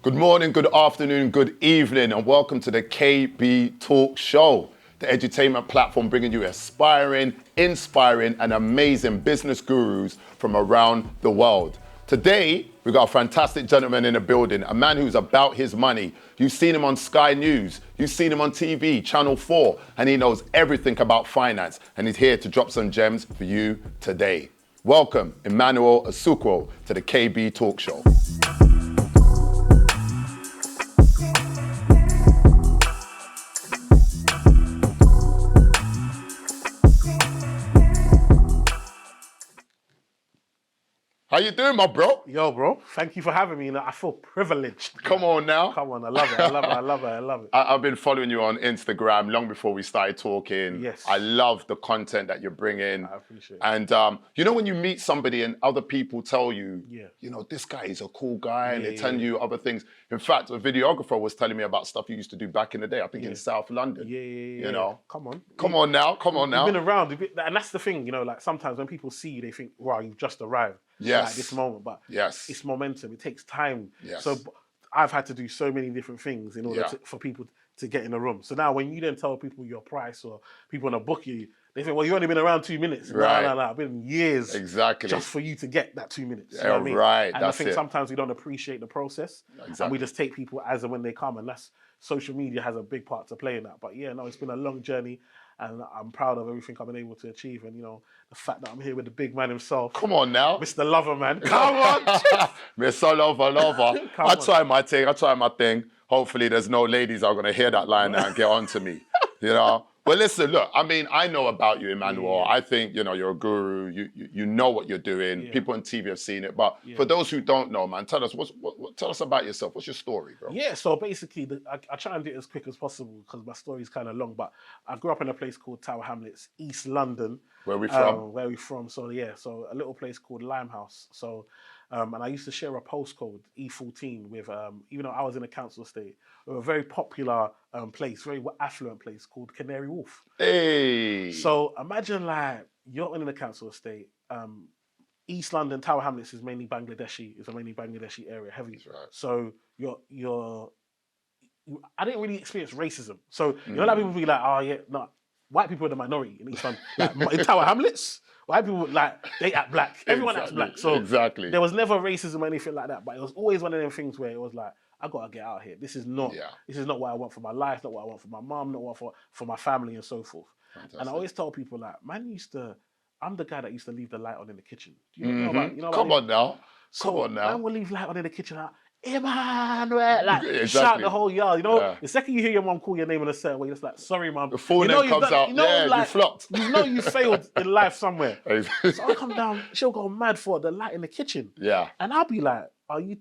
Good morning, good afternoon, good evening, and welcome to the KB Talk Show, the edutainment platform bringing you aspiring, inspiring, and amazing business gurus from around the world. Today, we've got a fantastic gentleman in the building, a man who's about his money. You've seen him on Sky News, you've seen him on TV, Channel 4, and he knows everything about finance, and he's here to drop some gems for you today. Welcome, Emmanuel Asukwo, to the KB Talk Show. How you doing, my bro? Yo, bro, thank you for having me. You know, I feel privileged. Come on now. Come on, I love it, I love it, I love it, I love it. I've been following you on Instagram long before we started talking. Yes. I love the content that you're bringing. I appreciate it. And you know when you meet somebody and other people tell you, Yeah. you know, this guy is a cool guy, and they Yeah, tell yeah. you other things. In fact, a videographer was telling me about stuff you used to do back in the day, I think in South London. Yeah. You know? Come on. Come on now. You've been around, and that's the thing, you know, like sometimes when people see you, they think, wow, you've just arrived. Yes. At this moment, but Yes. it's momentum. It takes time. Yes. So I've had to do so many different things in order for people to get in the room. So now when you then tell people your price or people want to book you, they think, well, you've only been around 2 minutes. Right. No. I've been years. Exactly. Just for you to get that 2 minutes. You know Yeah, what I mean? right, And that's I think it. sometimes we don't appreciate the process. Exactly. And we just take people as and when they come. And that's social media has a big part to play in that. But yeah, no, it's been a long journey. And I'm proud of everything I've been able to achieve. And, you know, the fact that I'm here with the big man himself. Come on now. Mr. Lover, man. Come on. Mr. Lover. I try my thing. Hopefully there's no ladies that are going to hear that line now and get on to me. You know? Well, listen, look, I mean, I know about you, Emmanuel. Yeah. I think, you know, you're a guru. You know what you're doing. Yeah. People on TV have seen it. But for those who don't know, man, tell us tell us about yourself. What's your story, bro? Yeah, so basically, I try and do it as quick as possible because my story's kind of long. But I grew up in a place called Tower Hamlets, East London. Where we from? Where we from? So yeah, so a little place called Limehouse. So, and I used to share a postcode E14 with, even though I was in a council estate, with a very popular place, very affluent place called Canary Wharf. Hey. So imagine like you're in a council estate. East London, Tower Hamlets is mainly Bangladeshi. It's a mainly Bangladeshi area, heavy. That's right. So I didn't really experience racism. So you know, like people be like, oh yeah, no, white people are the minority in East London. Like in Tower Hamlets, white people like they act black. Everyone acts black. So there was never racism or anything like that. But it was always one of them things where it was like, I gotta get out of here. This is not what I want for my life, not what I want for my mom, not what for my family and so forth. Fantastic. And I always tell people like, I'm the guy that used to leave the light on in the kitchen. Do you know about, Come on now. Man will leave light on in the kitchen. Like, Emmanuel, like shout the whole yard. You know, the second you hear your mom call your name in a certain way, it's like, sorry, mom. The full name comes out. You flopped. You know you failed in life somewhere. So I come down, she'll go mad for the light in the kitchen. Yeah. And I'll be like, are you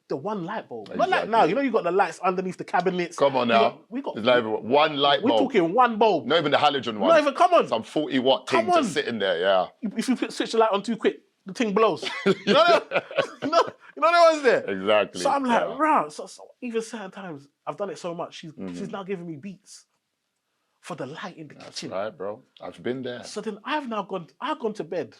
the one light bulb? Not like now. You know you got the lights underneath the cabinets. Come on now. We got it's like one light bulb. We're talking one bulb. Not even the halogen one. Not even, come on. Some 40-watt thing just sitting there, yeah. If you switch the light on too quick, the thing blows. You know the ones there? Exactly. So I'm like, right. So even certain times, I've done it so much, she's now giving me beats for the light in the kitchen. Right, bro. I've been there. So then I've gone to bed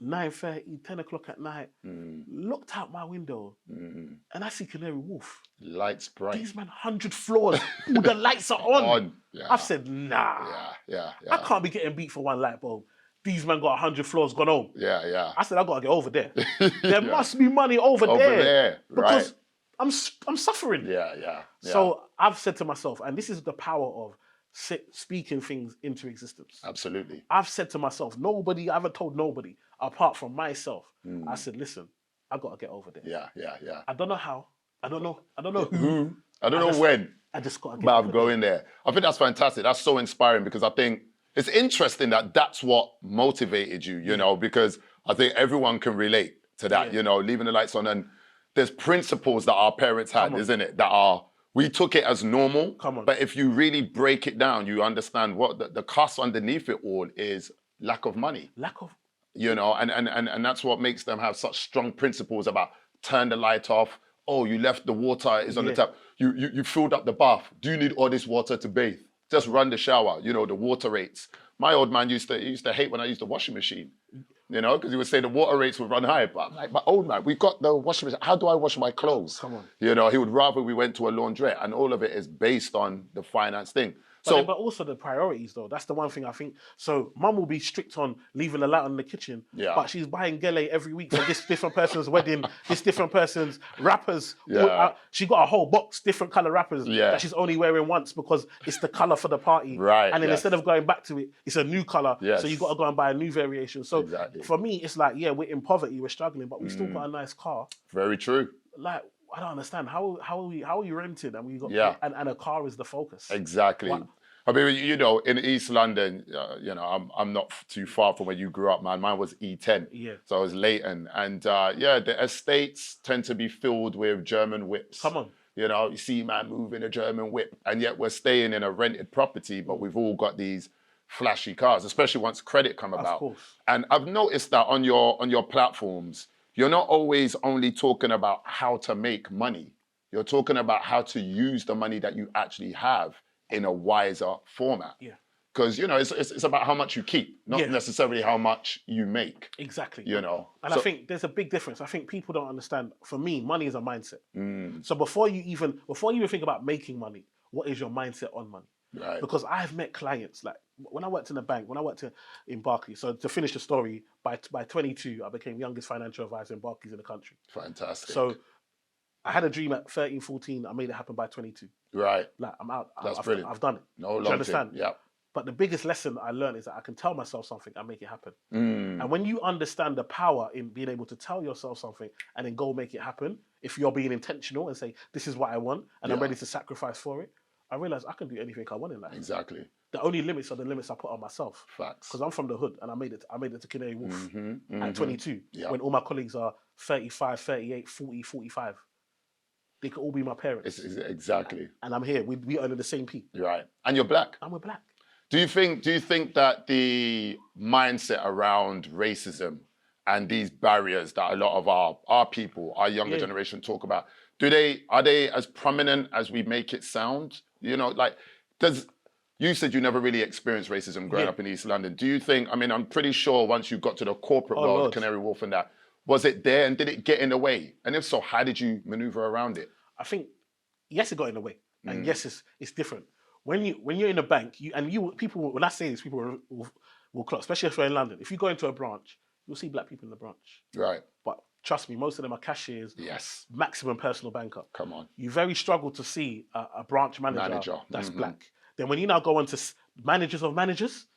9:30, 10 o'clock at night, looked out my window, and I see Canary Wharf. Lights bright. These man, 100 floors, all the lights are on. Yeah. I've said, nah. Yeah. I can't be getting beat for one light bulb. These men got 100 floors gone home. Yeah. I said, I gotta get over there. There must be money over there. Because I'm suffering. Yeah. So I've said to myself, and this is the power of speaking things into existence. Absolutely. I've said to myself, I haven't told nobody apart from myself. I said, listen, I gotta get over there. Yeah. I don't know how. I don't know who. I don't know when. I just gotta get but over I'm going there. I think that's fantastic. That's so inspiring because I think it's interesting that that's what motivated you, you know, because I think everyone can relate to that, you know, leaving the lights on. And there's principles that our parents had, isn't it? We took it as normal. But if you really break it down, you understand what the cost underneath it all is lack of money. You know, and that's what makes them have such strong principles about turn the light off. Oh, you left the water is on the tap. You filled up the bath. Do you need all this water to bathe? Just run the shower. You know, the water rates. My old man used to hate when I used the washing machine. you know, because he would say the water rates would run high. But I'm like, but old man, we've got the washing machine. How do I wash my clothes? Come on. You know, he would rather we went to a laundrette, and all of it is based on the finance thing. But also the priorities, though. That's the one thing I think. So mum will be strict on leaving the light on in the kitchen, but she's buying gele every week for this different person's wedding, this different person's wrappers. She got a whole box, different color wrappers that she's only wearing once because it's the color for the party. Right. And then instead of going back to it, it's a new color. So you got to go and buy a new variation. So for me, it's like, yeah, we're in poverty, we're struggling, but we still got a nice car. Very true. Like, I don't understand how are we rented and we got and a car is the focus. Exactly. I mean, you know, in East London, you know, I'm not too far from where you grew up, man. Mine was E10, so I was Leighton, and the estates tend to be filled with German whips. Come on. You know, you see man moving a German whip, and yet we're staying in a rented property, but we've all got these flashy cars, especially once credit come about. Of course. And I've noticed that on your platforms, you're not always only talking about how to make money. You're talking about how to use the money that you actually have in a wiser format. Yeah. Because, you know, it's about how much you keep, not necessarily how much you make. Exactly. You know. And I think there's a big difference. I think people don't understand. For me, money is a mindset. So before you even think about making money, what is your mindset on money? Right. Because I've met clients, like when I worked in a bank, when I worked in Barclays. So to finish the story, by 22, I became youngest financial advisor in Barclays in the country. Fantastic. So I had a dream at 13, 14. I made it happen by 22. Right. Like, I'm out. That's brilliant. I've done it. No, do you understand? Yeah. But the biggest lesson I learned is that I can tell myself something and make it happen. And when you understand the power in being able to tell yourself something and then go make it happen, if you're being intentional and say, this is what I want and I'm ready to sacrifice for it, I realize I can do anything I want in life. Exactly. The only limits are the limits I put on myself. Facts. Because I'm from the hood and I made it to Canary Wharf at 22. When all my colleagues are 35, 38, 40, 45. They could all be my parents. Exactly. And I'm here. We earn the same P. Right. And you're black. And we're black. Do you think that the mindset around racism and these barriers that a lot of our people, our younger generation talk about, are they as prominent as we make it sound? You know, like, you said you never really experienced racism growing up in East London. Do you think, I mean, I'm pretty sure once you got to the corporate world, Canary Wharf and that, was it there and did it get in the way? And if so, how did you maneuver around it? I think, yes, it got in the way. And yes, it's different. When you're in a bank, people, when I say this, people will clock, especially if you're in London. If you go into a branch, you'll see black people in the branch. Right. But trust me, most of them are cashiers. Yes. Maximum personal banker. Come on. You very struggle to see a branch manager that's black. Then when you now go on to managers of managers,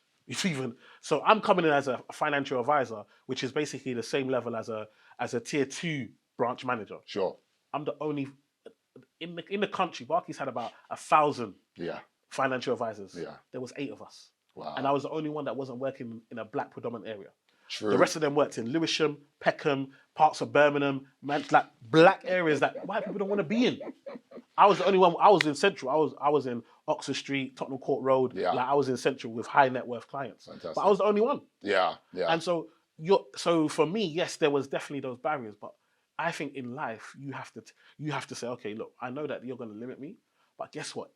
so I'm coming in as a financial advisor, which is basically the same level as a tier 2 branch manager. Sure. I'm the only in the country. Barclays had about 1,000 financial advisors. Yeah. There was 8 of us. Wow. And I was the only one that wasn't working in a black predominant area. True. The rest of them worked in Lewisham, Peckham, parts of Birmingham, like black areas that white people don't want to be in. I was the only one. I was in Central. I was in Oxford Street, Tottenham Court Road. Yeah. Like I was in Central with high net worth clients. Fantastic. But I was the only one. Yeah, yeah. And so for me, yes, there was definitely those barriers. But I think in life you have to say, okay, look, I know that you're going to limit me, but guess what?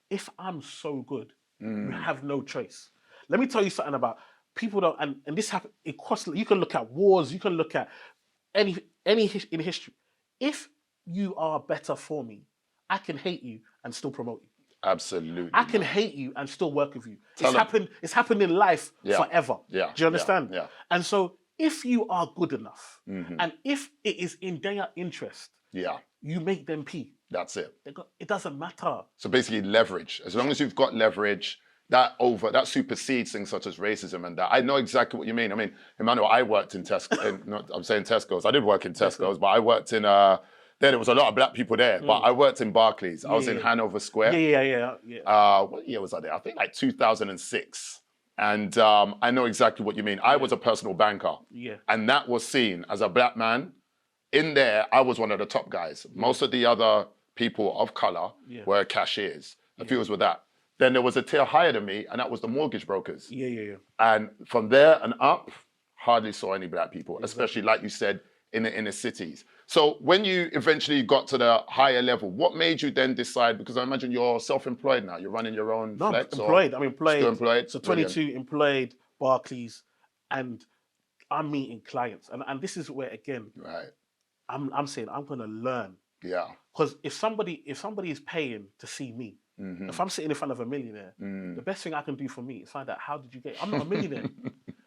If I'm so good, you have no choice. Let me tell you something about people don't, and this happens. It costs. You can look at wars. You can look at any in history. If you are better for me, I can hate you and still promote you. Absolutely. I can hate you and still work with you. It's happened in life forever. Yeah. Do you understand? Yeah. And so if you are good enough, and if it is in their interest, you make them pee. That's it. It doesn't matter. So basically leverage. As long as you've got leverage, that supersedes things such as racism and that. I know exactly what you mean. I mean, Emmanuel, I worked in Tesco. I'm saying Tesco's. I did work in Tesco's, but I worked in there was a lot of black people there, but I worked in Barclays. I was in Hanover Square. What year was I there? I think like 2006. And I know exactly what you mean. I was a personal banker. Yeah. And that was seen as a black man. In there, I was one of the top guys. Most of the other people of color were cashiers. A few was with that. Then there was a tier higher than me, and that was the mortgage brokers. And from there and up, hardly saw any black people, especially like you said, in the inner cities. So when you eventually got to the higher level, what made you then decide, because I imagine you're self-employed now, you're running your own flex? I'm employed. Still employed? So 22, employed, Barclays, and I'm meeting clients, and this is where again, Right. I'm saying I'm gonna learn. Yeah. Because if somebody is paying to see me, if I'm sitting in front of a millionaire, the best thing I can do for me is find out how did you get. I'm not a millionaire.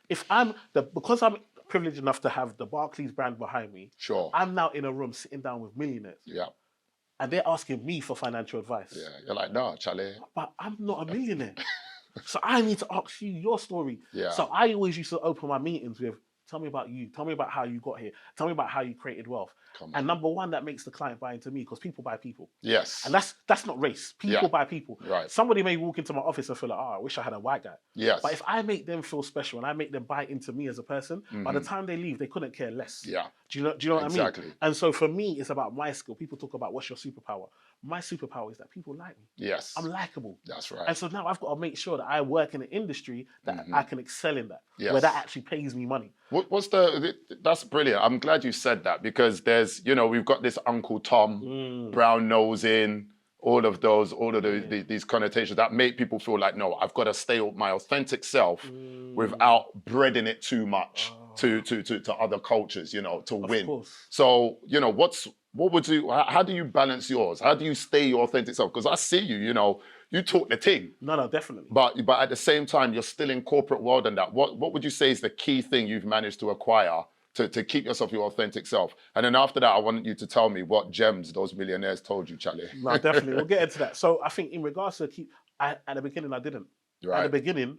Because I'm privileged enough to have the Barclays brand behind me, Sure. I'm now in a room sitting down with millionaires. Yeah. And they're asking me for financial advice. Yeah. You're like, no, Charlie. But I'm not a millionaire. So I need to ask you your story. Yeah. So I always used to open my meetings with, tell me about you. Tell me about how you got here. Tell me about how you created wealth. And number one, that makes the client buy into me because people buy people. Yes. And that's not race. People buy people. Right. Somebody may walk into my office and feel like, oh, I wish I had a white guy. Yes. But if I make them feel special and I make them buy into me as a person, by the time they leave, they couldn't care less. Yeah. Do you know what I mean? Exactly. And so for me, it's about my skill. People talk about what's your superpower. My superpower is that people like me. Yes. I'm likable. That's right. And so now I've got to make sure that I work in an industry that I can excel in that, Yes. where that actually pays me money. That's brilliant. I'm glad you said that because there's, we've got this Uncle Tom, brown nosing, all of these connotations that make people feel like, no, I've got to stay my authentic self without breading it too much to other cultures, to win. Course. So, how do you balance yours? How do you stay your authentic self? Because I see you, you talk the thing. No, definitely. But at the same time, you're still in corporate world and that. What would you say is the key thing you've managed to acquire to keep yourself your authentic self? And then after that, I want you to tell me what gems those millionaires told you, Charlie. No, definitely. We'll get into that. So I think in regards to at the beginning, I didn't. Right. At the beginning,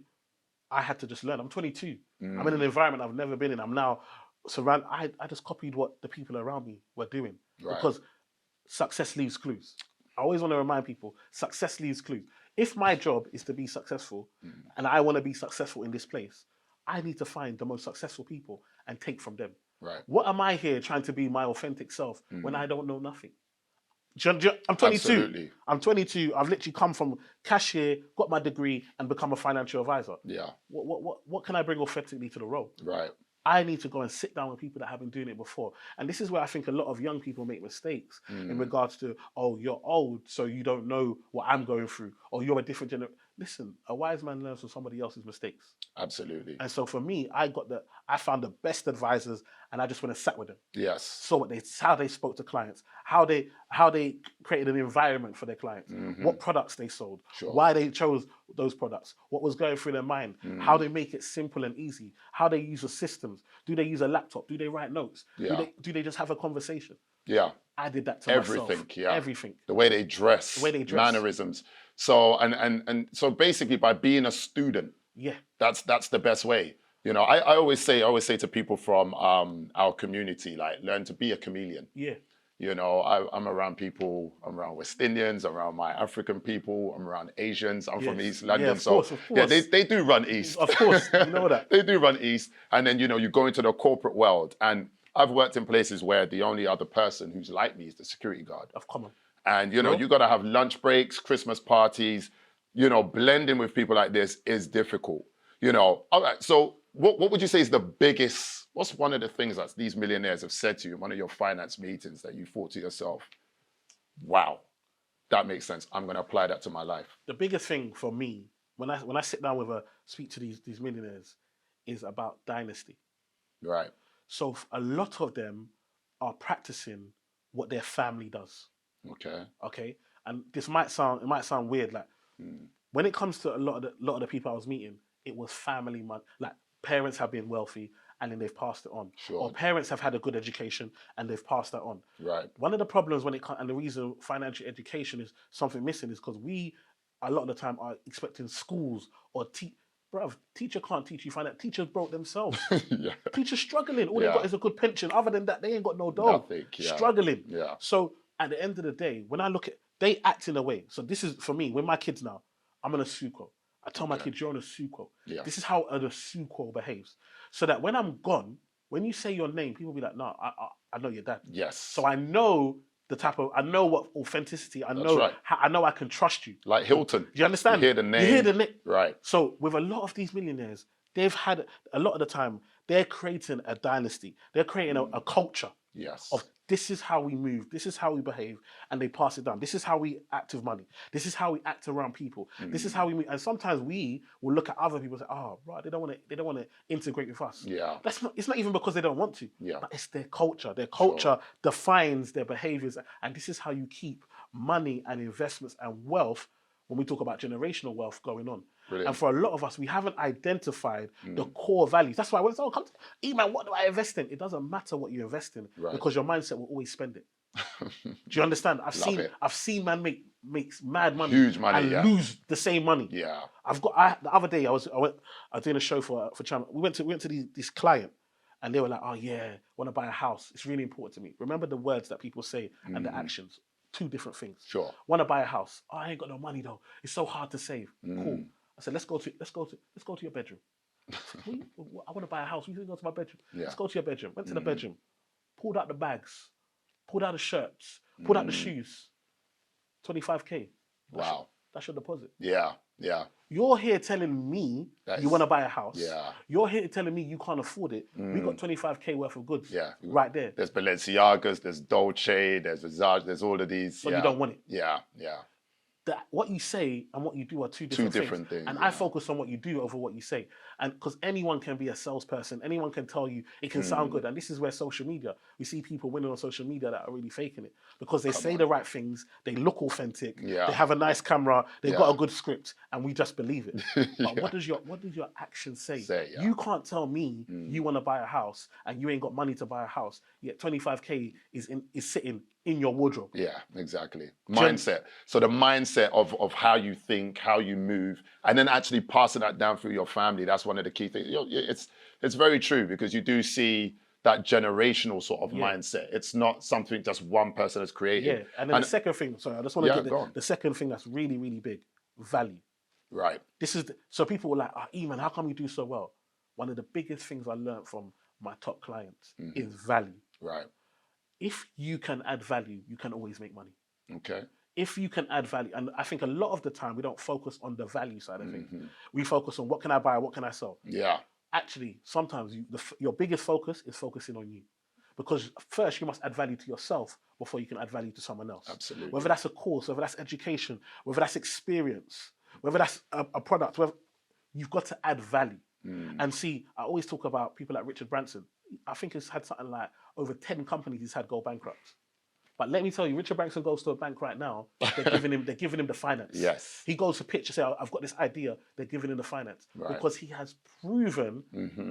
I had to just learn. I'm 22. I'm in an environment I've never been in. I'm now surrounded. I just copied what the people around me were doing. Right. Because success leaves clues. I always want to remind people, success leaves clues. If my job is to be successful and I want to be successful in this place, I need to find the most successful people and take from them. Right. What am I here trying to be my authentic self when I don't know nothing? I'm 22. Absolutely. I'm 22. I've literally come from cashier, got my degree, and become a financial advisor. Yeah. What can I bring authentically to the role? Right. I need to go and sit down with people that have been doing it before. And this is where I think a lot of young people make mistakes in regards to, oh, you're old, so you don't know what I'm going through, or you're a different generation. Listen, a wise man learns from somebody else's mistakes. Absolutely. And so for me, I found the best advisors, and I just went and sat with them. Yes. Saw how they spoke to clients, how they created an environment for their clients, what products they sold, why they chose those products, what was going through their mind, how they make it simple and easy, how they use the systems. Do they use a laptop? Do they write notes? Yeah. Do they just have a conversation? Yeah. I did that to Everything, myself. yeah. Everything. The way they dress. Mannerisms. So and so basically by being a student, that's the best way. I always say to people from our community, like, learn to be a chameleon. Yeah. I'm around people, I'm around West Indians, I'm around my African people, I'm around Asians, I'm from East London. Yeah, of course. Yeah, they do run East. Of course, you know that. They do run East. And then, you go into the corporate world. And I've worked in places where the only other person who's like me is the security guard. Come on. And, you got to have lunch breaks, Christmas parties, blending with people like this is difficult. All right, so what would you say is what's one of the things that these millionaires have said to you in one of your finance meetings that you thought to yourself, wow, that makes sense. I'm going to apply that to my life. The biggest thing for me, when I sit down speak to these millionaires, is about dynasty. Right. So a lot of them are practicing what their family does. Okay. And this might sound weird. Like when it comes to a lot of the people I was meeting, it was family money. Like parents have been wealthy and then they've passed it on. Sure. Or parents have had a good education and they've passed that on. Right. One of the problems and the reason financial education is something missing is because we, a lot of the time, are expecting schools or bruv, teacher can't teach you finance. Teachers broke themselves. Yeah. Teachers struggling. All they got is a good pension. Other than that, they ain't got no dough. Nothing, yeah. Struggling. Yeah. So at the end of the day, when I look at, they act in a way. So this is, for me, with my kids now, I'm on a Suko. I tell my kids, you're on a Suko. Yeah. This is how a Suko behaves. So that when I'm gone, when you say your name, people be like, no, I know your dad. Yes. So I know I know what authenticity, I know I can trust you. Like Hilton. Do you understand? You hear the name. You hear the name. Right. So with a lot of these millionaires, they've had, a lot of the time, they're creating a dynasty. They're creating a culture. Yes. Of this is how we move, this is how we behave, and they pass it down. This is how we act with money. This is how we act around people. This is how we move. And sometimes we will look at other people and say, oh, right, they don't want to integrate with us. Yeah. It's not even because they don't want to, Yeah. but it's their culture. Their culture defines their behaviors. And this is how you keep money and investments and wealth when we talk about generational wealth going on. Brilliant. And for a lot of us, we haven't identified the core values. That's why when someone comes, E-man, what do I invest in? It doesn't matter what you invest in because your mindset will always spend it. Do you understand? I've seen man makes mad money, huge money, and lose the same money. Yeah. The other day I was doing a show for channel. We went to this client, and they were like, oh yeah, want to buy a house. It's really important to me. Remember the words that people say and the actions. Two different things. Sure. Want to buy a house. Oh, I ain't got no money though. It's so hard to save. Cool. I said, let's go to your bedroom. I said, I want to buy a house. We can go to my bedroom. Yeah. Let's go to your bedroom. Went to the bedroom, pulled out the bags, pulled out the shirts, pulled out the shoes. 25K. Wow. That's your deposit. Yeah. Yeah. You're here telling me you want to buy a house. Yeah. You're here telling me you can't afford it. We got 25K worth of goods. Yeah. Right there. There's Balenciagas, there's Dolce, there's Versace, there's all of these. But you don't want it. Yeah. Yeah. What you say and what you do are two different things. And I focus on what you do over what you say. And because anyone can be a salesperson, anyone can tell you it can sound good. And this is where social media, we see people winning on social media that are really faking it because they say the right things, they look authentic, they have a nice camera, they've got a good script, and we just believe it. But what does your actions say? You can't tell me you want to buy a house and you ain't got money to buy a house, yet 25K is sitting in your wardrobe. Yeah, exactly. Mindset. So the mindset of how you think, how you move, and then actually passing that down through your family, that's one of the key things. It's very true because you do see that generational sort of mindset. It's not something just one person has created. Yeah, and then the second thing, sorry, I just want to get the second thing that's really, really big, value. Right. So people were like, E-man, how come you do so well? One of the biggest things I learned from my top clients is value. Right. If you can add value, you can always make money. Okay. If you can add value, and I think a lot of the time we don't focus on the value side of things. We focus on what can I buy, what can I sell. Yeah. Actually, sometimes your biggest focus is focusing on you. Because first you must add value to yourself before you can add value to someone else. Absolutely. Whether that's a course, whether that's education, whether that's experience, whether that's a product, you've got to add value. And see, I always talk about people like Richard Branson. I think he's had something like over 10 companies he's had go bankrupt. But let me tell you, Richard Branson goes to a bank right now, they're giving him the finance. Yes. He goes to pitch and say, I've got this idea, they're giving him the finance. Right. Because he has proven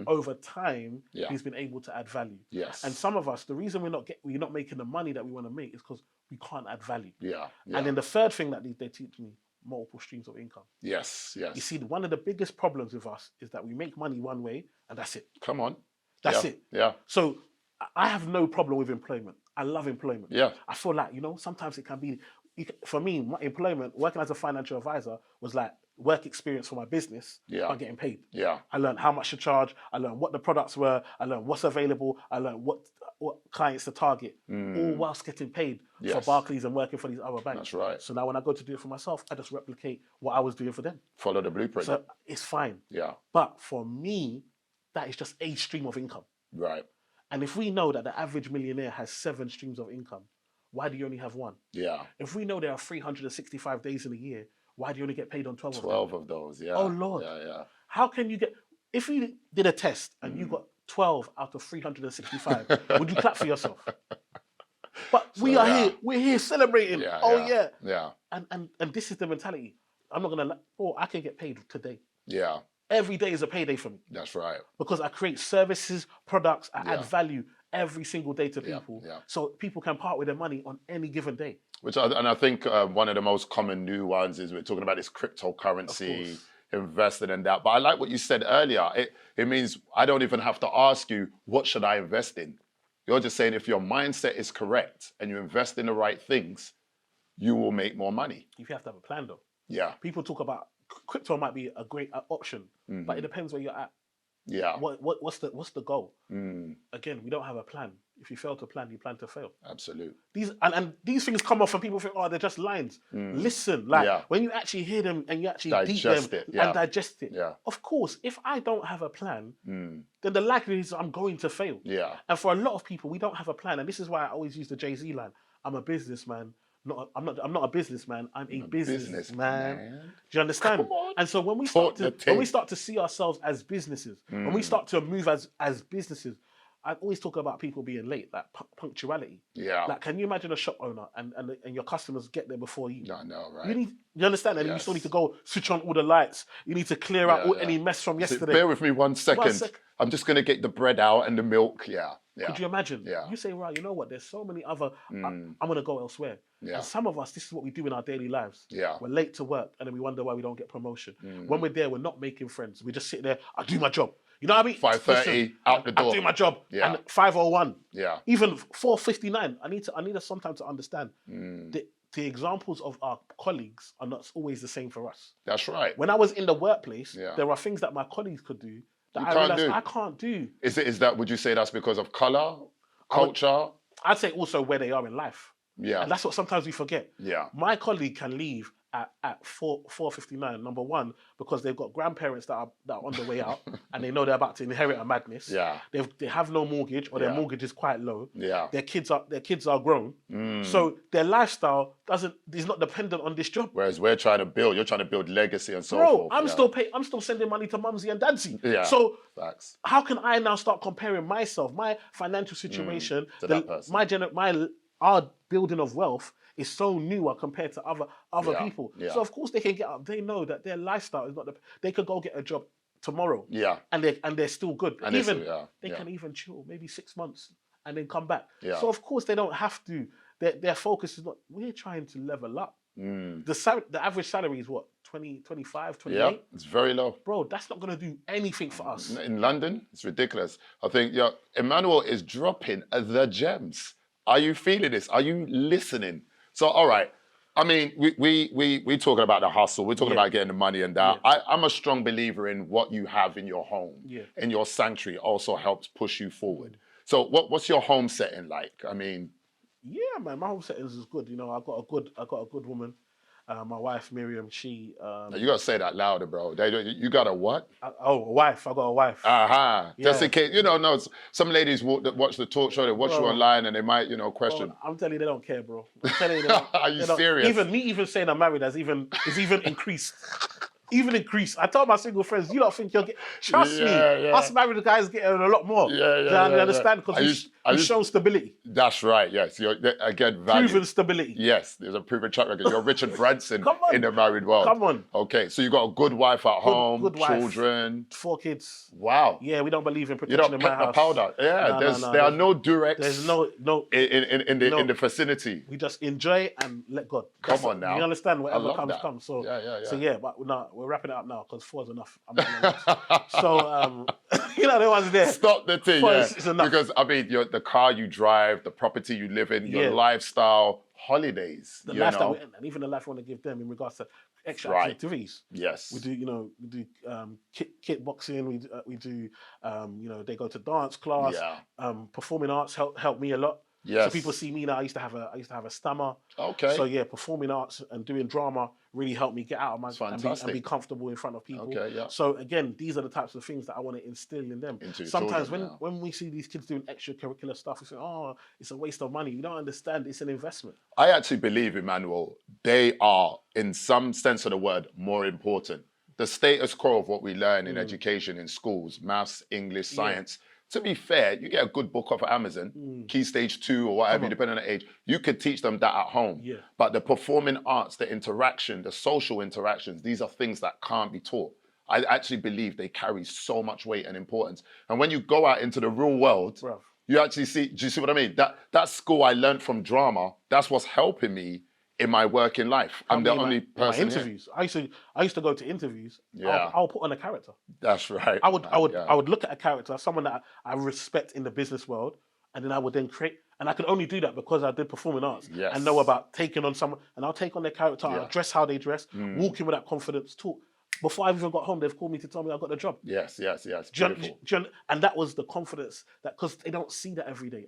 over time he's been able to add value. Yes. And some of us, the reason we're not making the money that we want to make is because we can't add value. Yeah. And then the third thing that they teach me, multiple streams of income. Yes, yes. You see, one of the biggest problems with us is that we make money one way and that's it. Come on. That's it. Yeah. So I have no problem with employment. I love employment. Yeah. I feel like, sometimes it can be, for me, my employment, working as a financial advisor was like work experience for my business, but getting paid. Yeah. I learned how much to charge. I learned what the products were. I learned what's available. I learned what clients to target, all whilst getting paid for Barclays and working for these other banks. That's right. So now when I go to do it for myself, I just replicate what I was doing for them. Follow the blueprint. So it's fine. Yeah. But for me, that is just a stream of income. Right. And if we know that the average millionaire has 7 streams of income, why do you only have 1? Yeah. If we know there are 365 days in a year, why do you only get paid on 12 of them? 12 of those, yeah. Oh, Lord. Yeah. How can you get... If we did a test and you got 12 out of 365, would you clap for yourself? But we are here. We're here celebrating. Yeah. And this is the mentality. I'm not going to... I can get paid today. Yeah. Every day is a payday for me. That's right. Because I create services, products, I add value every single day to people. Yeah. So people can part with their money on any given day. I think one of the most common new ones is we're talking about this cryptocurrency, investing in that. But I like what you said earlier. It means I don't even have to ask you, what should I invest in? You're just saying if your mindset is correct and you invest in the right things, you will make more money. You have to have a plan though. Yeah. People talk about crypto might be a great option, but it depends where you're at. Yeah. What's the goal? Again, we don't have a plan. if you fail to plan, you plan to fail. Absolute. And these things come off and people think, oh, they're just lines. Listen, like when you actually hear them and you actually Digest deep them it, and digest it. Yeah. Of course, if I don't have a plan, then the likelihood is I'm going to fail. Yeah. And for a lot of people, we don't have a plan. And this is why I always use the Jay-Z line. I'm a businessman. I'm not a businessman. I'm a businessman. Do you understand? And so when we start to see ourselves as businesses, when we start to move as businesses, I always talk about people being late, like punctuality. Yeah. Like, can you imagine a shop owner and your customers get there before you? I know, right? You understand? And you still need to go switch on all the lights. You need to clear out any mess from yesterday. Bear with me 1 second. I'm just going to get the bread out and the milk. Yeah. Could you imagine? Yeah. You say, right, you know what? There's so many other, I'm going to go elsewhere. Yeah. And some of us, this is what we do in our daily lives. Yeah. We're late to work and then we wonder why we don't get promotion. When we're there, we're not making friends. We just sit there, I do my job. You know what I mean? 5:30, out the door. I do my job. Yeah. And 5:01. Yeah. Even 4:59. I need us sometimes to understand the examples of our colleagues are not always the same for us. That's right. When I was in the workplace, there are things that my colleagues could do that I realized I can't do. Is that, would you say that's because of color, culture? I'd say also where they are in life. Yeah. And that's what sometimes we forget. Yeah. My colleague can leave at 4:59. Number one, because they've got grandparents that are on the way out and they know they're about to inherit a madness. Yeah. They have no mortgage or their mortgage is quite low. Yeah. Their kids are grown. So their lifestyle is not dependent on this job. Whereas you're trying to build legacy and so forth. I'm still sending money to mumsy and dadsy. Yeah. So facts. How can I now start comparing myself, my financial situation, to that person? Our building of wealth is so newer compared to other people. Yeah. So of course they can get up. They know that their lifestyle is not they could go get a job tomorrow. Yeah. And they're still good. And they can even chill maybe 6 months and then come back. Yeah. So of course they don't have to. Their focus is not. We're trying to level up. The average salary is what, 20, 25, 28? Yeah, it's very low. Bro, that's not going to do anything for us. In London, it's ridiculous. I think Emmanuel is dropping the gems. Are you feeling this? Are you listening? So, all right. I mean, we talking about the hustle. We're talking about getting the money and that. Yeah. I'm a strong believer in what you have in your home, in your sanctuary also helps push you forward. So what's your home setting like? I mean... Yeah, man, my home settings is good. You know, I got a good woman. My wife Miriam, she. You gotta say that louder, bro. You got a what? A wife. I got a wife. Yeah. Just in case, some ladies watch the talk show, they watch you online, and they might, question. Bro, I'm telling you, they don't care, bro. I'm telling you, are you serious? Even saying I'm married is even increased. Even increase. I told my single friends, you don't think you'll get... Trust me, us married guys getting a lot more. You understand? Because we've shown stability. That's right, yes. You're, again, value. Proven stability. Yes, there's a proven track record. You're Richard Branson in the married world. Come on. Okay, so you got a good wife at home, good wife, children. 4 kids. Wow. Yeah, we don't believe in protection in my house. You don't pet the powder. Yeah, there are no Durex. There's no in the vicinity. We just enjoy and let God. Come on now. You understand? Whatever comes. So yeah, but we're wrapping it up now because 4 is enough. I'm not gonna So the ones there. Stop the thing, It's enough. Because I mean, the car you drive, the property you live in, your lifestyle, holidays, the lifestyle, and even the life we want to give them in regards to extra activities. Yes, we do. Kickboxing. We do. They go to dance class. Yeah. Performing arts help me a lot. Yes. So people see me now. I used to have a stammer. Okay. So yeah, performing arts and doing drama really helped me get out of my and be comfortable in front of people. Okay, yeah. So again, these are the types of things that I want to instill in them. Sometimes when we see these kids doing extracurricular stuff, we say, "Oh, it's a waste of money." We don't understand it's an investment. I actually believe, Emmanuel, they are, in some sense of the word, more important. The status quo of what we learn in education, in schools, maths, English, science. To be fair, you get a good book off of Amazon, Key Stage 2 or whatever, depending on the age, you could teach them that at home. Yeah. But the performing arts, the interaction, the social interactions, these are things that can't be taught. I actually believe they carry so much weight and importance. And when you go out into the real world, you actually see, do you see what I mean? That school I learned from drama, that's what's helping me in my working life. I'm the only person. My interviews. Here. I used to go to interviews. Yeah. I'll put on a character. That's right. I would look at a character, someone that I respect in the business world, and then I would then create. And I could only do that because I did performing arts. Yes. And know about taking on someone, and I'll take on their character. I'll dress how they dress, walk in with that confidence, talk. Before I even got home, they've called me to tell me I got the job. Yes. Do you and that was the confidence that, because they don't see that every day.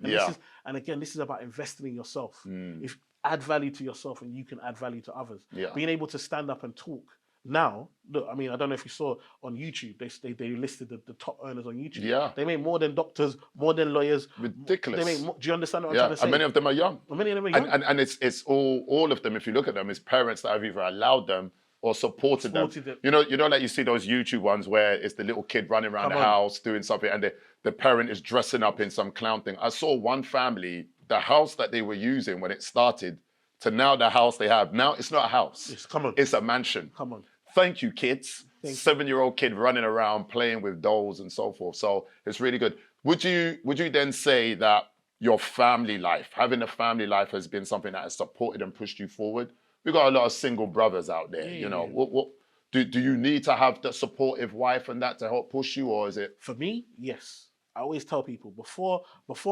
And this is about investing in yourself. If add value to yourself and you can add value to others. Being able to stand up and talk. Now, look, I mean, I don't know if you saw on YouTube, they listed the top earners on YouTube. Yeah. They make more than doctors, more than lawyers. Ridiculous. They make more, do you understand what I'm trying to say? And many of them are young. Many of them are young. And it's all of them, if you look at them, it's parents that have either allowed them or supported them. You know, like you see those YouTube ones where it's the little kid running around the house doing something and the parent is dressing up in some clown thing. I saw one family, the house that they were using when it started to now the house they have. Now it's not a house. It's a mansion. Come on. Thank you, kids. 7-year-old kid running around playing with dolls and so forth. So it's really good. Would you then say that your family life, having a family life, has been something that has supported and pushed you forward? We've got a lot of single brothers out there. You know, what do you need to have the supportive wife and that to help push you, or is it? For me, yes. I always tell people before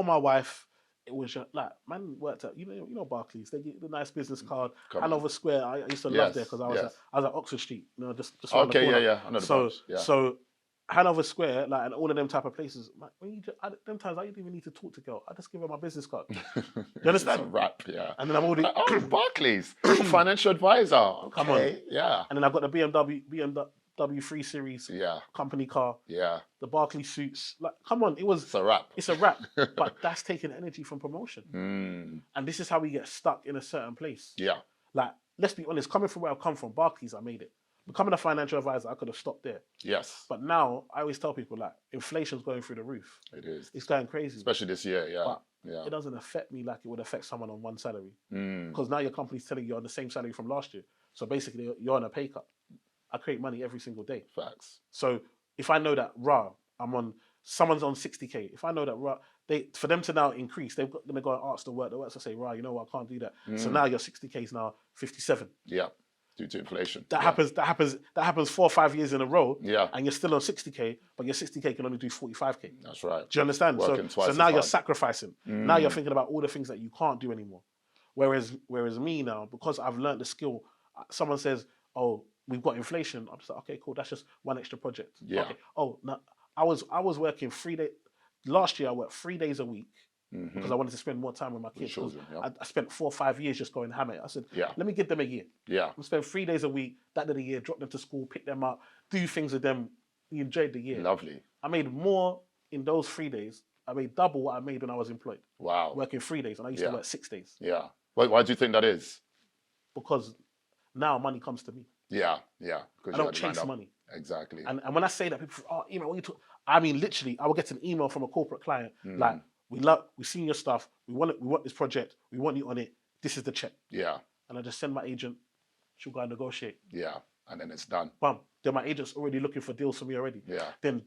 my wife, it was just like, man worked at, you know Barclays, they get the nice business card. Hanover Square, I used to love there because I was at Oxford Street, you know, just around the corner. I know the So Hanover Square, like, and all of them type of places, like, them times I didn't even need to talk to girl. I just give her my business card. You understand? It's a wrap, yeah. And then I'm already Barclays, financial advisor. Okay. Come on, yeah. And then I've got the BMW 3 Series company car. Yeah. The Barclay suits. Like, come on, it's a wrap. It's a wrap. But that's taking energy from promotion. And this is how we get stuck in a certain place. Yeah. Like, let's be honest, coming from where I've come from, Barclays, I made it. Becoming a financial advisor, I could have stopped there. Yes. But now, I always tell people, like, inflation's going through the roof. It is. It's going crazy. Especially this year, But it doesn't affect me like it would affect someone on one salary. Because now your company's telling you you're on the same salary from last year. So basically, you're on a pay cut. I create money every single day. Facts. So if I know that, someone's on 60K. If I know that, for them to now increase, they're going to go and ask the workers to say, you know what, I can't do that. So now your 60K is now 57. Yeah. Due to inflation. That happens 4 or 5 years in a row. Yeah. And you're still on 60K, but your 60K can only do 45K. That's right. Do you understand? So now you're sacrificing. Now you're thinking about all the things that you can't do anymore. Whereas me now, because I've learned the skill, someone says, oh, we've got inflation. I'm just like, okay, cool. That's just one extra project. Yeah. Okay. Oh, no, I was working 3 days. Last year, I worked 3 days a week because I wanted to spend more time with my kids. Children, I spent 4 or 5 years just going ham it. I said, let me give them a year. Yeah. I'm spend 3 days a week, that did a year, drop them to school, pick them up, do things with them. We enjoyed the year. Lovely. I made more in those 3 days. I made double what I made when I was employed. Wow. Working 3 days, and I used to work 6 days. Yeah. Why do you think that is? Because now money comes to me. Yeah. I don't chase money. Exactly. And when I say that, people say, email, what you talk? I mean, literally, I will get an email from a corporate client like, we've seen your stuff. We want this project. We want you on it. This is the check. Yeah. And I just send my agent. She'll go and negotiate. Yeah. And then it's done. Bam. Then my agent's already looking for deals for me already. Yeah. Then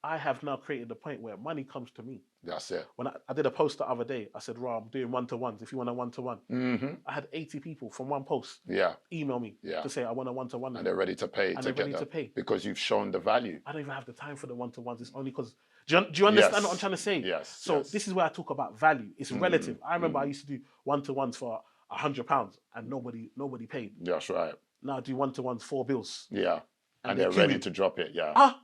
I have now created the point where money comes to me. That's it. When I did a post the other day, I said, I'm doing one-to-ones. If you want a one-to-one. I had 80 people from one post email me to say, I want a one-to-one. And they're ready to pay. And they're ready to pay. Because you've shown the value. I don't even have the time for the one-to-ones. It's only because... Do you understand what I'm trying to say? Yes. So this is where I talk about value. It's relative. I remember I used to do one-to-ones for £100 and nobody paid. That's right. Now I do one-to-ones, 4 bills. Yeah. And they're ready to drop it,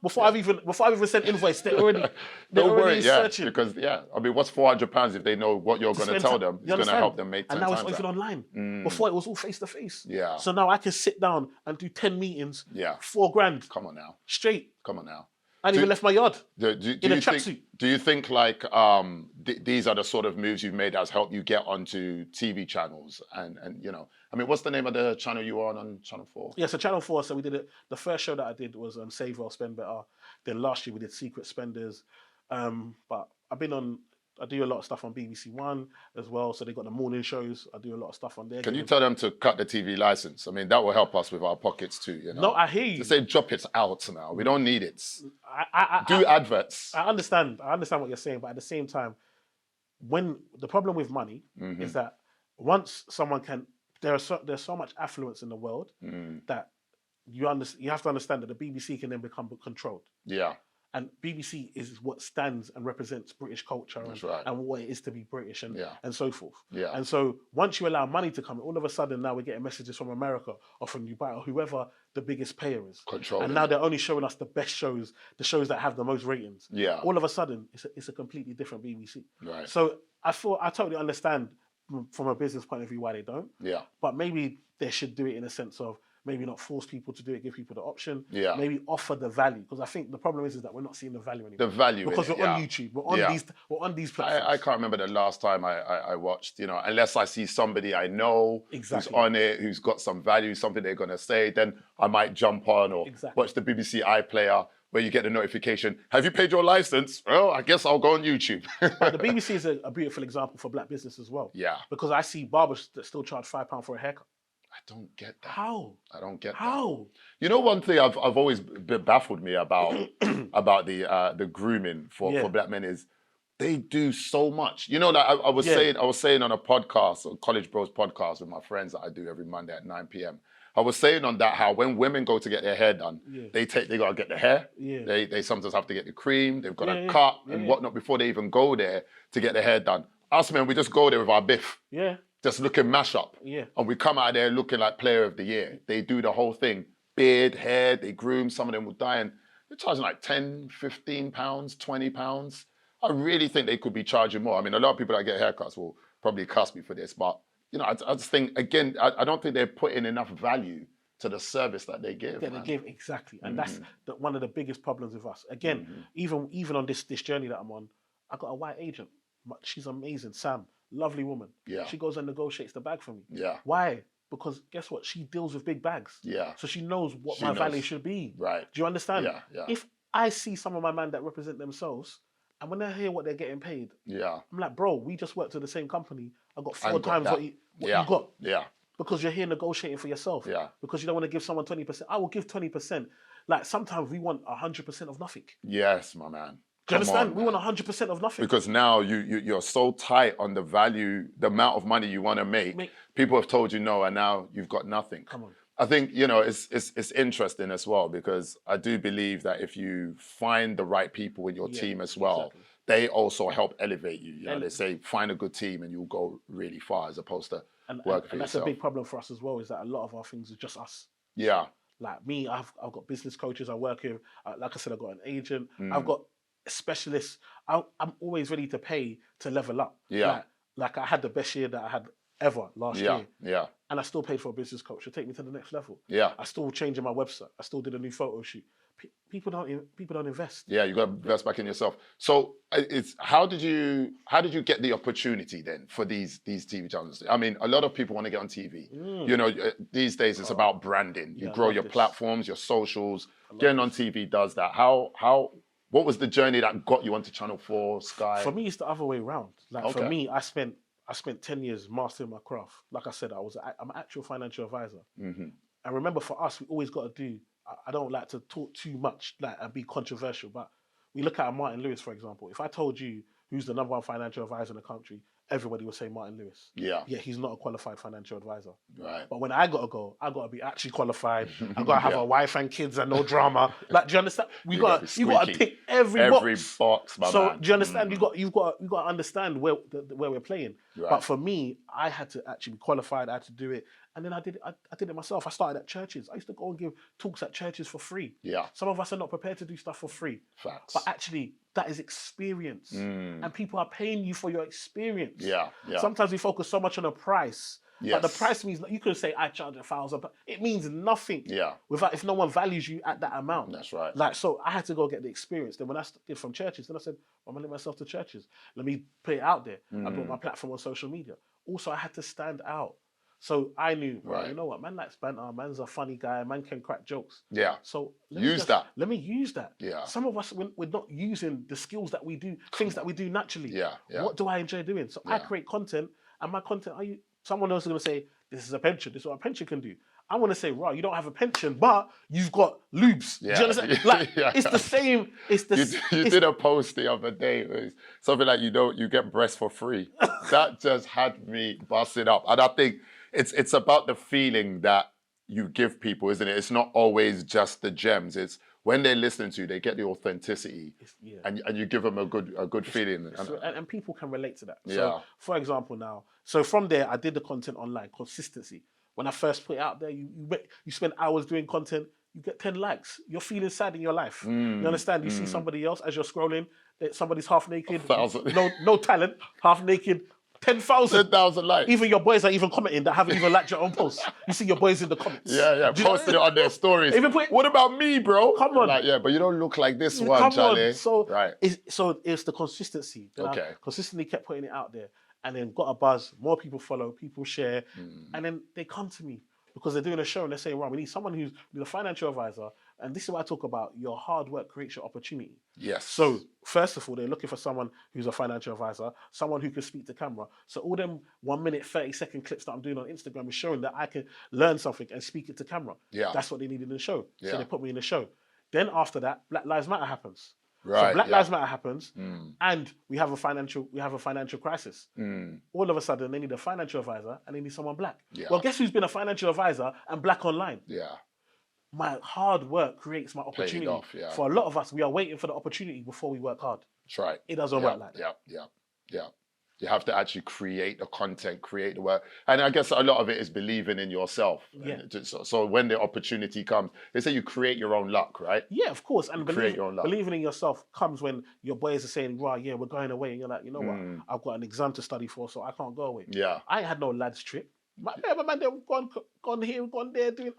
Before I've even sent invoice, they're already searching. Because I mean, what's £400 if they know what you're going to tell them? It's going to help them make 10 times. And now it's even online. Before it was all face to face. Yeah. So now I can sit down and do 10 meetings. Yeah. $4,000. Come on now. Straight. Come on now. I ain't even left my yard. In a tracksuit. Do you think like these are the sort of moves you've made that's helped you get onto TV channels and you know? I mean, what's the name of the channel you were on Channel 4? Yeah, so Channel 4. So we did it. The first show that I did was Save Well, Spend Better. Then last year we did Secret Spenders. But I do a lot of stuff on BBC One as well. So they got the morning shows. I do a lot of stuff on there. Can you tell them to cut the TV license? I mean, that will help us with our pockets too, you know? No, I hear you. To say drop it out now. We don't need it. Do adverts. I understand what you're saying, but at the same time, when the problem with money is that once someone can, there's so much affluence in the world that you have to understand that the BBC can then become controlled. Yeah. And BBC is what stands and represents British culture and what it is to be British and so forth. Yeah. And so once you allow money to come, all of a sudden now we're getting messages from America or from Dubai or whoever the biggest payer is. Controlling. And now they're only showing us the best shows, the shows that have the most ratings. Yeah. All of a sudden, it's a completely different BBC. Right. So I totally understand from a business point of view why they don't. Yeah. But maybe they should do it in a sense of maybe not force people to do it, give people the option. Yeah. Maybe offer the value. Because I think the problem is that we're not seeing the value anymore. The value because in we're on YouTube, we're on these platforms. I can't remember the last time I watched, unless I see somebody I know who's on it, who's got some value, something they're gonna say, then I might jump on or watch the BBC iPlayer where you get the notification, have you paid your license? Well, I guess I'll go on YouTube. But the BBC is a beautiful example for black business as well. Yeah. Because I see barbers that still charge £5 for a haircut. I don't get that. How? I don't get that. How? You know, one thing I've always baffled me about the grooming for black men is they do so much. You know, like I was saying on a podcast, a College Bros podcast with my friends that I do every Monday at 9 p.m. I was saying on that how when women go to get their hair done, they gotta get the hair. Yeah. They sometimes have to get the cream. They've got to cut and whatnot before they even go there to get their hair done. Us men, we just go there with our biff. Yeah. Just looking mash up. Yeah. And we come out there looking like player of the year. They do the whole thing. Beard, hair, they groom, some of them will die. And they're charging like 10, 15 pounds, 20 pounds. I really think they could be charging more. I mean, a lot of people that get haircuts will probably cuss me for this, but I just think, again, I don't think they're putting enough value to the service that they give. Yeah, they give, exactly. And that's one of the biggest problems with us. Again, even on this journey that I'm on, I got a white agent. She's amazing, Sam. Lovely woman. Yeah. She goes and negotiates the bag for me. Yeah. Why? Because guess what? She deals with big bags. Yeah. So she knows what my value should be. Right. Do you understand? Yeah. Yeah. If I see some of my men that represent themselves, and when I hear what they're getting paid, I'm like, bro, we just worked at the same company. I got four times what you got. Yeah. Because you're here negotiating for yourself. Yeah. Because you don't want to give someone 20%. I will give 20%. Like sometimes we want 100% of nothing. Yes, my man. Do you understand? We want 100% of nothing. Because now you're so tight on the value, the amount of money you want to make. People have told you no, and now you've got nothing. Come on. I think, it's interesting as well, because I do believe that if you find the right people in your team as well, they also help elevate you. They say, find a good team and you'll go really far, as opposed to working for yourself. And that's a big problem for us as well, is that a lot of our things are just us. Yeah. Like me, I've got business coaches I work with. Like I said, I've got an agent. I've got specialists. I'm always ready to pay to level up. Yeah. Like I had the best year that I had ever last year. Yeah. And I still paid for a business coach to take me to the next level. Yeah. I still changing my website. I still did a new photo shoot. People don't invest. Yeah, you got to invest back in yourself. So how did you get the opportunity then for these TV channels? I mean, a lot of people want to get on TV. These days it's about branding. You grow your platforms, your socials. Getting on TV does that. What was the journey that got you onto Channel 4, Sky? For me, it's the other way around. Like for me, I spent 10 years mastering my craft. Like I said, I'm an actual financial advisor. And remember, for us, we always got to do. I don't like to talk too much and be controversial, but we look at Martin Lewis, for example. If I told you who's the #1 financial advisor in the country, everybody would say Martin Lewis. Yeah. Yeah, he's not a qualified financial advisor. Right. But when I got to go, I got to be actually qualified. I got to have a wife and kids and no drama. Like, do you understand? You got to tick every box. My so man. Do you understand? You've got to understand where we're playing. Right. But for me, I had to actually be qualified. I had to do it. And then I did it myself. I started at churches. I used to go and give talks at churches for free. Yeah. Some of us are not prepared to do stuff for free. Facts. But actually, that is experience. And people are paying you for your experience. Yeah. Sometimes we focus so much on the price. But the price means, you could say, I charge 1,000, but it means nothing. Yeah. If no one values you at that amount. That's right. Like, so I had to go get the experience. Then when I did from churches, then I said, I'm going to link myself to churches. Let me put it out there. I built my platform on social media. Also, I had to stand out. So I knew, you know what, man likes banter, man's a funny guy, man can crack jokes. Yeah. So let me use that. Yeah. Some of us, we're not using the skills that we do, things that we do naturally. Yeah. What do I enjoy doing? So I create content, and my content, someone else is going to say, this is a pension, this is what a pension can do. I want to say, right, you don't have a pension, but you've got lubes. Yeah. Do you understand? Like, it's the same. You did a post the other day. It was something like, you get breasts for free. That just had me busted up. And I think it's about the feeling that you give people, isn't it? It's not always just the gems. It's when they're listening to you, they get the authenticity, Yeah. and you give them a good feeling. And people can relate to that. Yeah. So, for example, now, so from there, I did the content online, consistency. When I first put it out there, you spend hours doing content, you get 10 likes. You're feeling sad in your life. You understand? You see somebody else as you're scrolling, that somebody's half naked, no talent, half naked, 10,000. 10,000 likes. Even your boys are even commenting that haven't even liked your own post. You see your boys in the comments. Yeah, posted it on their stories. What about me, bro? Come on. Like, yeah, but you don't look like this one, Charlie. So, right. It's the consistency. Then I consistently kept putting it out there, and then got a buzz. More people follow, people share, and then they come to me because they're doing a show and they're saying, "Right, we need someone who's a financial advisor." And this is what I talk about. Your hard work creates your opportunity. Yes. So first of all, they're looking for someone who's a financial advisor, someone who can speak to camera. So all them 1 minute, 30-second clips that I'm doing on Instagram is showing that I can learn something and speak it to camera. Yeah. That's what they needed in the show. Yeah. So they put me in the show. Then after that, Black Lives Matter happens. Right. So Black Lives Matter happens, and we have a financial crisis. All of a sudden, they need a financial advisor and they need someone black. Yeah. Well, guess who's been a financial advisor and black online? Yeah. My hard work creates my opportunity. For a lot of us, we are waiting for the opportunity before we work hard. That's right. It doesn't work like that. Yeah. You have to actually create the content, create the work. And I guess a lot of it is believing in yourself. Yeah. So when the opportunity comes, they say you create your own luck, right? Yeah, of course. And create your own luck. Believing in yourself comes when your boys are saying, right, yeah, we're going away. And you're like, you know what? I've got an exam to study for, so I can't go away. Yeah. I ain't had no lads trip. My man, they've gone here, gone there, doing.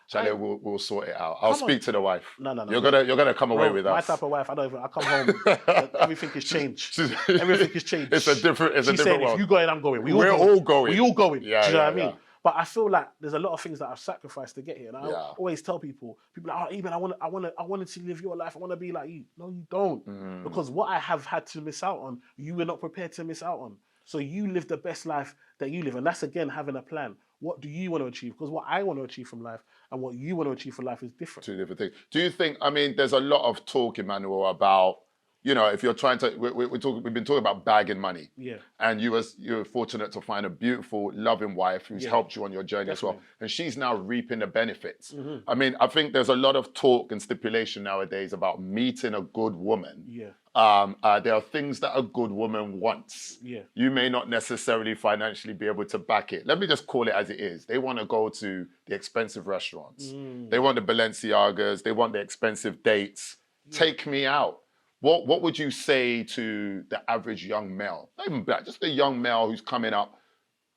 Charlie, we'll sort it out. I'll speak to the wife. No. You're gonna come away with us. My type of wife, I come home, everything is changed. Everything is changed. It's a different world. If you going, I'm going. We're all going. We all going. Yeah, do you know what I mean? But I feel like there's a lot of things that I've sacrificed to get here. And I always tell people are like, oh, Eben, I wanted to live your life. I want to be like you. No, you don't. Because what I have had to miss out on, you were not prepared to miss out on. So you live the best life that you live. And that's, again, having a plan. What do you want to achieve? Because what I want to achieve from life and what you want to achieve from life is different. Two different things. Do you think, there's a lot of talk, Emmanuel, about, if you're trying to, we've been talking about bagging money. Yeah. And you were fortunate to find a beautiful, loving wife who's helped you on your journey as well. And she's now reaping the benefits. I think there's a lot of talk and stipulation nowadays about meeting a good woman. Yeah. There are things that a good woman wants. Yeah. You may not necessarily financially be able to back it. Let me just call it as it is. They want to go to the expensive restaurants. They want the Balenciagas. They want the expensive dates. Yeah. Take me out. What would you say to the average young male? Not even black, just a young male who's coming up.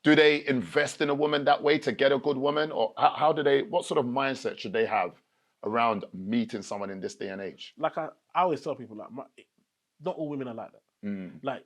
Do they invest in a woman that way to get a good woman? Or what sort of mindset should they have around meeting someone in this day and age? Like I always tell people, not all women are like that. Like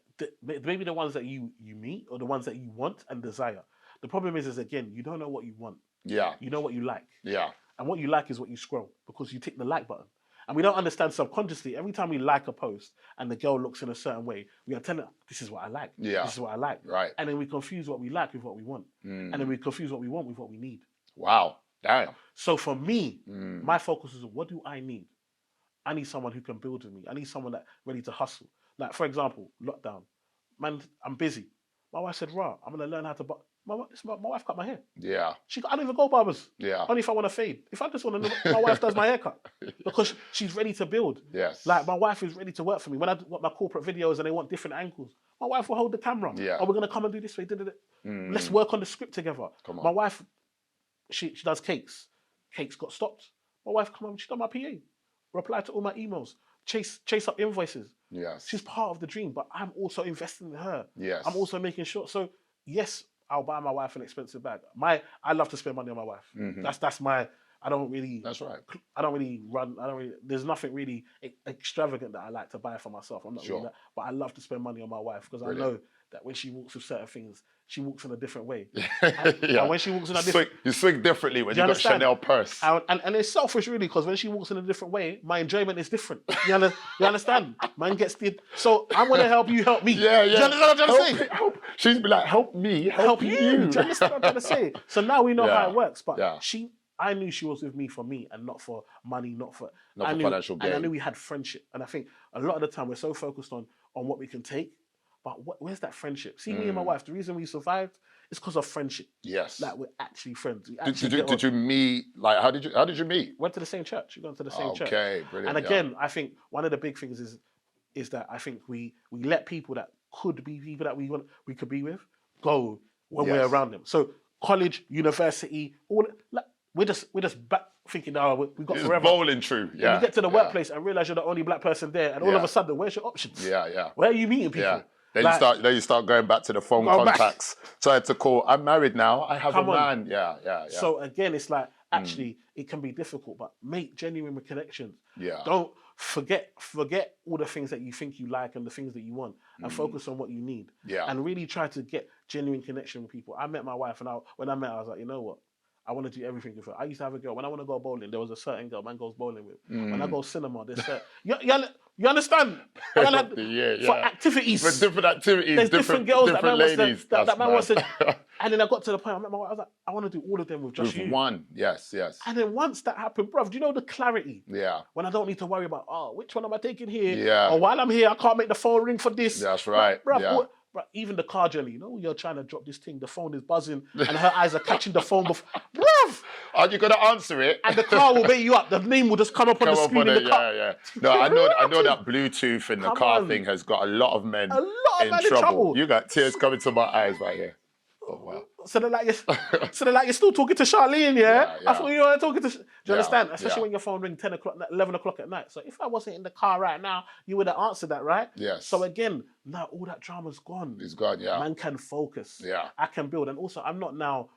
maybe the ones that you meet or the ones that you want and desire. The problem is again, you don't know what you want. Yeah. You know what you like. Yeah. And what you like is what you scroll because you tick the like button. And we don't understand subconsciously, every time we like a post and the girl looks in a certain way, we are telling her, this is what I like. Yeah. This is what I like. Right. And then we confuse what we like with what we want. And then we confuse what we want with what we need. Wow. Damn. So for me, my focus is, what do I need? I need someone who can build with me. I need someone that's ready to hustle. Like, for example, lockdown. Man, I'm busy. My wife said, "Rah, I'm going to learn how to..." My wife cut my hair. Yeah. I don't even go barbers. Yeah. Only if I want to fade. If I just want to, my wife does my haircut because she's ready to build. Yes. Like, my wife is ready to work for me. When I want my corporate videos and they want different angles, my wife will hold the camera. Yeah. Oh, we're going to come and do this way. Let's work on the script together. Come on. My wife, she does cakes. Cakes got stopped. My wife come on, she done my PA. Reply to all my emails. Chase up invoices. Yes. She's part of the dream, but I'm also investing in her. Yes. I'm also making sure. So yes, I'll buy my wife an expensive bag. I love to spend money on my wife. That's my. That's right. There's nothing really extravagant that I like to buy for myself. I'm not really that, but I love to spend money on my wife because I know that when she walks with certain things, she walks in a different way. And when she walks in a different... You swing differently when you got Chanel purse. And it's selfish, really, because when she walks in a different way, my enjoyment is different. You understand? Man gets the... So I'm going to help you help me. Yeah. Do you understand what I'm trying to say? She's be like, help me, help you. Do you understand what I'm trying to say? So now we know how it works. But Yeah. I knew she was with me for me and not for money, not for financial gain. And I knew we had friendship. And I think a lot of the time we're so focused on what we can take, but where's that friendship? See, me and my wife, the reason we survived it's because of friendship. Yes. Like we're actually friends. Did you meet? Like, how did you meet? Went to the same church. We went to the same church. Okay, brilliant. And again, I think one of the big things is that I think we let people that could be people that we could be with go when we're around them. So college, university, all like, we're just back thinking, we've got forever. Bowling true. Yeah. And you get to the workplace and realize you're the only black person there, and all of a sudden, where's your options? Yeah. Where are you meeting people? Yeah. Then you start going back to the phone contacts. Trying to call. I'm married now. I have a man. Yeah. So again, it's like actually it can be difficult, but make genuine connections. Yeah. Don't forget all the things that you think you like and the things that you want, and focus on what you need. Yeah. And really try to get genuine connection with people. I met my wife, and when I met her, I was like, you know what? I want to do everything with her. I used to have a girl. When I want to go bowling, there was a certain girl man goes bowling with. When I go cinema, there's you understand? For activities. For different activities, there's different girls different ladies. that man wants to. And then I got to the point, I met my wife, I was like, I want to do all of them with just you. One, yes. And then once that happened, bruv, do you know the clarity? Yeah. When I don't need to worry about, which one am I taking here? Yeah. Or while I'm here, I can't make the phone ring for this. That's right. Bruv, even the car journey, you're trying to drop this thing, the phone is buzzing, and her eyes are catching the phone before. Bruv! Are you going to answer it? And the car will wake you up. The name will just come up on the screen in the car. Yeah. No, I know that Bluetooth in the car thing has got a lot of men in trouble. You got tears coming to my eyes right here. Oh, wow. So they're like, you're still talking to Charlene, yeah? I thought you were talking to... Do you understand? Especially when your phone rings 10 o'clock, 11 o'clock at night. So if I wasn't in the car right now, you would have answered that, right? Yes. So again, now all that drama's gone. It's gone, yeah. Man can focus. Yeah. I can build. And also, I'm not now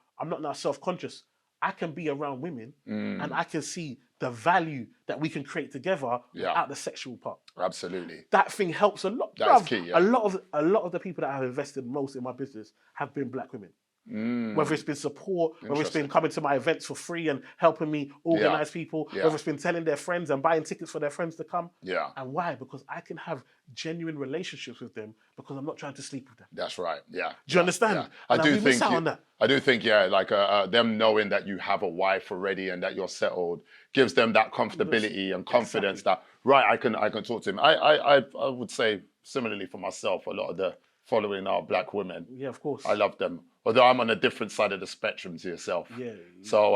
self-conscious. I can be around women and I can see the value that we can create together without the sexual part. Absolutely. That thing helps a lot. That's key, yeah. A lot of the people that have invested most in my business have been black women. Whether it's been support, whether it's been coming to my events for free and helping me organize people, whether it's been telling their friends and buying tickets for their friends to come. Yeah. And why? Because I can have genuine relationships with them because I'm not trying to sleep with them. That's right. Yeah. Do you understand? Yeah. I do think that. like them knowing that you have a wife already and that you're settled gives them that comfortability and confidence that I can talk to him. I would say similarly for myself, a lot of the following are black women. Yeah, of course. I love them. Although I'm on a different side of the spectrum to yourself. Yeah. So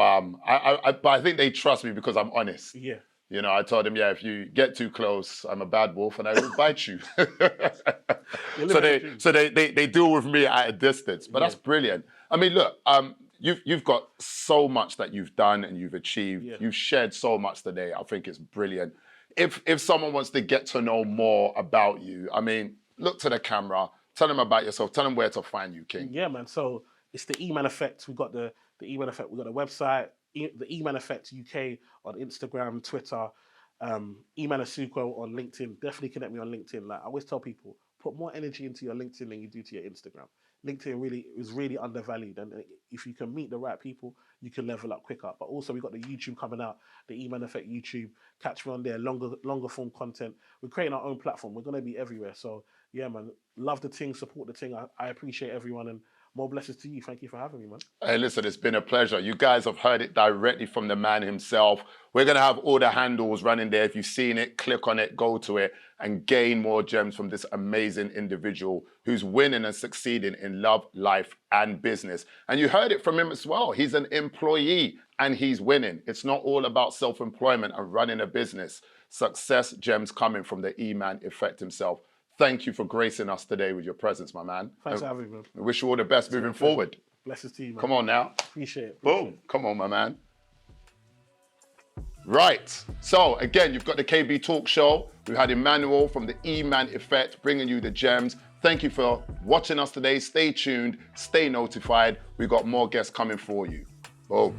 but I think they trust me because I'm honest. Yeah. I told them, if you get too close, I'm a bad wolf and I will bite you. So they deal with me at a distance. But that's brilliant. I mean, look, you've got so much that you've done and you've achieved. Yeah. You've shared so much today. I think it's brilliant. If someone wants to get to know more about you, I mean, look to the camera. Tell them about yourself. Tell them where to find you, King. Yeah, man. So it's the E-Man Effect. We've got the E-Man Effect. We've got a website, the E-Man Effect UK on Instagram, Twitter, E-Man Asuko on LinkedIn. Definitely connect me on LinkedIn. Like I always tell people, put more energy into your LinkedIn than you do to your Instagram. LinkedIn is really undervalued, and if you can meet the right people, you can level up quicker. But also, we've got the YouTube coming out, the E-Man Effect YouTube. Catch me on there, longer form content. We're creating our own platform. We're going to be everywhere. So yeah, man, love the thing, support the thing. I appreciate everyone, and more blessings to you. Thank you for having me, man. Hey, listen, it's been a pleasure. You guys have heard it directly from the man himself. We're going to have all the handles running there. If you've seen it, click on it, go to it, and gain more gems from this amazing individual who's winning and succeeding in love, life, and business. And you heard it from him as well. He's an employee and he's winning. It's not all about self-employment and running a business. Success gems coming from the E-Man Effect himself. Thank you for gracing us today with your presence, my man. Thanks for having me, man. I wish you all the best moving forward. Blessings to you, man. Come on now. Appreciate it. Boom. Come on, my man. Right. So, again, you've got the KB Talk Show. We had Emmanuel from the E-Man Effect bringing you the gems. Thank you for watching us today. Stay tuned. Stay notified. We've got more guests coming for you. Boom.